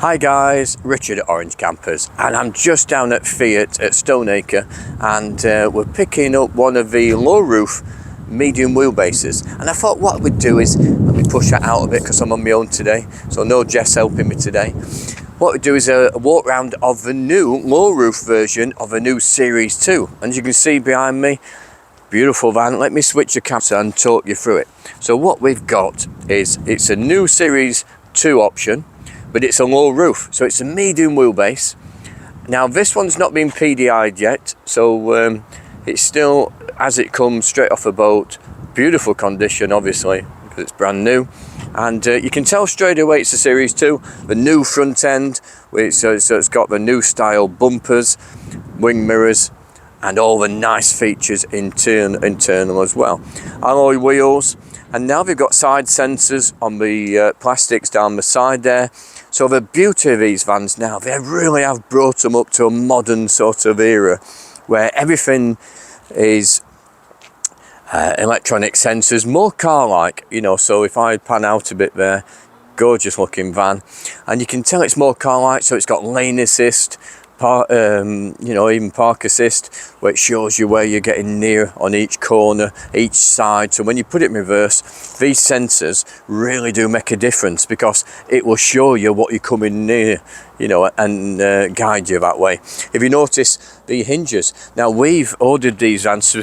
Hi guys, Richard at Orange Campers, and I'm just down at Fiat at Stoneacre, and we're picking up one of the low roof medium wheelbases. And I thought what we'd do is, let me push that out a bit because I'm on my own today, so no Jess helping me today. What we'd do is a walk round of the new low roof version of a new Series 2. And as you can see behind me, beautiful van. Let me switch the camera and talk you through it. So what we've got is, it's a new Series 2 option, but it's a low roof, so it's a medium wheelbase. Now this one's not been PDI'd yet, so it's still as it comes straight off a boat. Beautiful condition, obviously, because it's brand new. And you can tell straight away it's a Series 2. The new front end, so it's got the new style bumpers, wing mirrors, and all the nice features internal as well. Alloy wheels, and now they've got side sensors on the plastics down the side there. So the beauty of these vans now, they really have brought them up to a modern sort of era where everything is electronic sensors, more car-like, you know. So if I pan out a bit there, gorgeous looking van, and you can tell it's more car-like. So it's got lane assist, even park assist, where it shows you where you're getting near on each corner, each side. So when you put it in reverse, these sensors really do make a difference, because it will show you what you're coming near, you know, and guide you that way. If you notice the hinges, now we've ordered these vans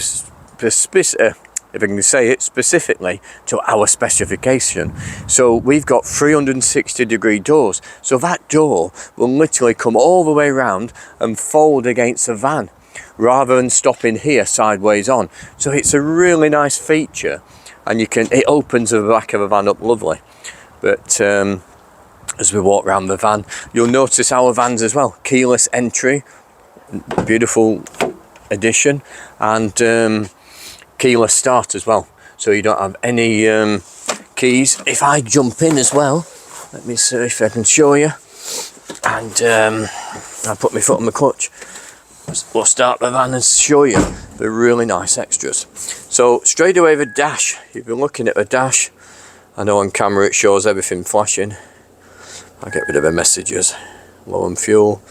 if I can say it, specifically to our specification. So we've got 360-degree doors. So that door will literally come all the way around and fold against the van, rather than stopping here sideways on. So it's a really nice feature, and it opens the back of the van up lovely. But as we walk around the van, you'll notice our vans as well. Keyless entry, beautiful addition, and keyless start as well, so you don't have any keys. If I jump in as well, let me see if I can show you, and I put my foot on the clutch, we'll start the van and show you the really nice extras. So straight away the dash, if you're looking at the dash, I know on camera it shows everything flashing. I'll get rid of the messages, low on fuel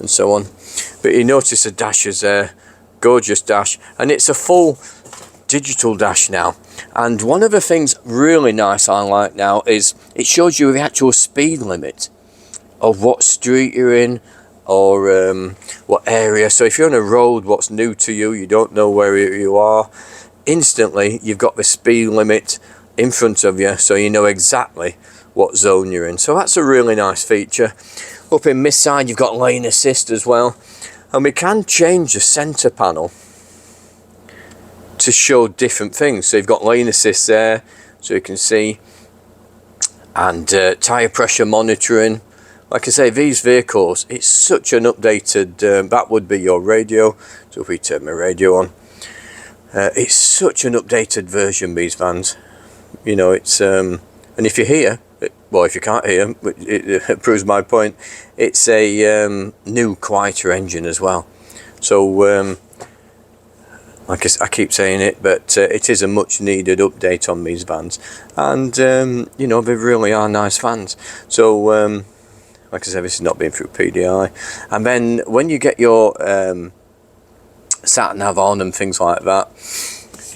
and so on, but you notice the dash is there, gorgeous dash, and it's a full digital dash now. And one of the things really nice I like now is it shows you the actual speed limit of what street you're in, or what area. So if you're on a road, what's new to you, you don't know where you are, instantly you've got the speed limit in front of you, so you know exactly what zone you're in. So that's a really nice feature. Up in this side you've got lane assist as well, and we can change the center panel to show different things. So you've got lane assist there, so you can see, and tyre pressure monitoring. Like I say, these vehicles, it's such an updated, that would be your radio. So if we turn my radio on, it's such an updated version, these vans. You know, it's, and if you hear, well, if you can't hear, it proves my point, it's a new, quieter engine as well. So, like I keep saying it, but it is a much needed update on these vans, and you know, they really are nice vans. So like I said, this is not being through PDI. And then when you get your sat nav on and things like that,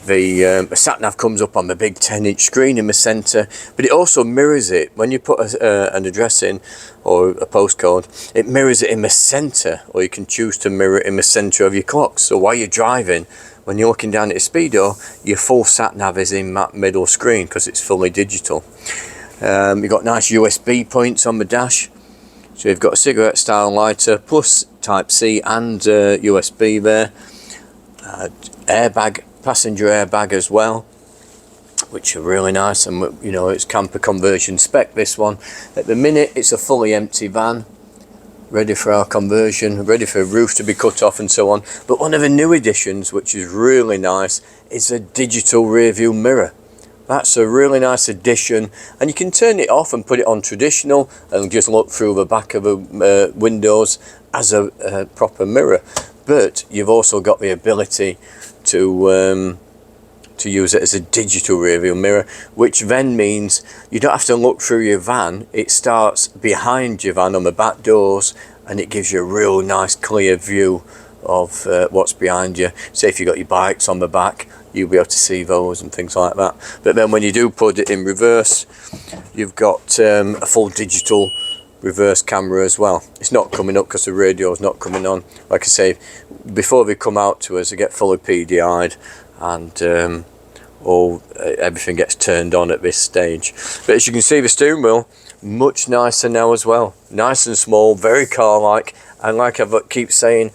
the sat nav comes up on the big 10-inch screen in the centre, but it also mirrors it when you put an address in or a postcode. It mirrors it in the centre, or you can choose to mirror it in the centre of your clock. So while you're driving, when you're looking down at your speedo, your full sat nav is in that middle screen because it's fully digital. You've got nice USB points on the dash, so you've got a cigarette style lighter plus type C and USB there. Airbag, passenger airbag as well, which are really nice, and you know, it's camper conversion spec, this one. At the minute it's a fully empty van, ready for our conversion, ready for a roof to be cut off and so on. But one of the new additions, which is really nice, is a digital rear view mirror. That's a really nice addition, and you can turn it off and put it on traditional and just look through the back of the windows as a proper mirror. But you've also got the ability to to use it as a digital rear view mirror, which then means you don't have to look through your van. It starts behind your van on the back doors, and it gives you a real nice clear view of what's behind you. Say if you've got your bikes on the back, you'll be able to see those and things like that. But then when you do put it in reverse, you've got a full digital reverse camera as well. It's not coming up because the radio is not coming on. Like I say, before they come out to us, they get fully PDI'd, and everything gets turned on at this stage. But as you can see, the steering wheel much nicer now as well, nice and small, very car-like. And like I keep saying,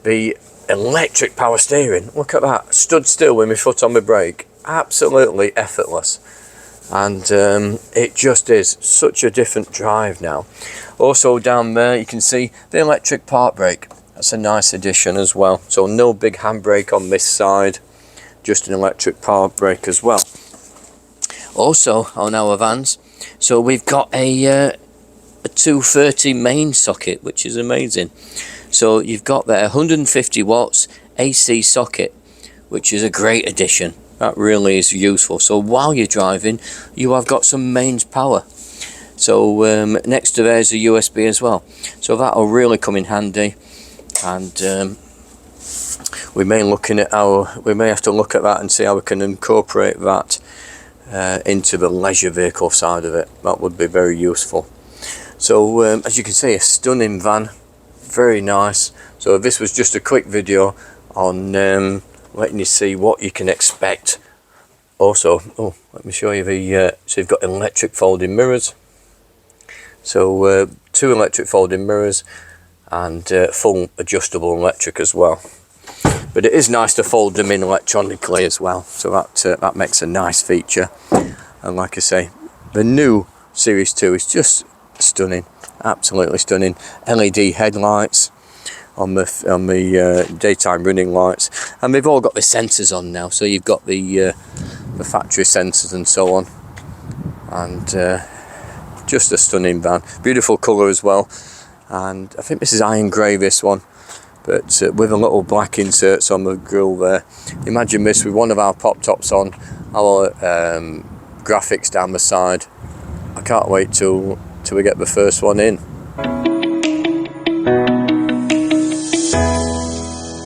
the electric power steering, look at that, stood still with my foot on the brake, absolutely effortless. And it just is such a different drive now. Also down there you can see the electric park brake. That's a nice addition as well. So no big handbrake on this side, just an electric park brake as well. Also on our vans, so we've got a 230 main socket, which is amazing. So you've got there 150 watts AC socket, which is a great addition. That really is useful. So while you're driving, you have got some mains power. So next to there is a USB as well. So that'll really come in handy. And we may have to look at that and see how we can incorporate that into the leisure vehicle side of it. That would be very useful. So as you can see, a stunning van, very nice. So this was just a quick video on letting you see what you can expect. Also, let me show you the so you've got electric folding mirrors, so 2 electric folding mirrors, and full adjustable electric as well. But it is nice to fold them in electronically as well, so that makes a nice feature. And like I say, the new Series 2 is just stunning, absolutely stunning. LED headlights on the daytime running lights, and they've all got the sensors on now. So you've got the factory sensors and so on, and just a stunning van, beautiful colour as well. And I think this is iron grey, this one, but with a little black inserts on the grille there. Imagine this with one of our pop tops on, our graphics down the side. I can't wait till we get the first one in.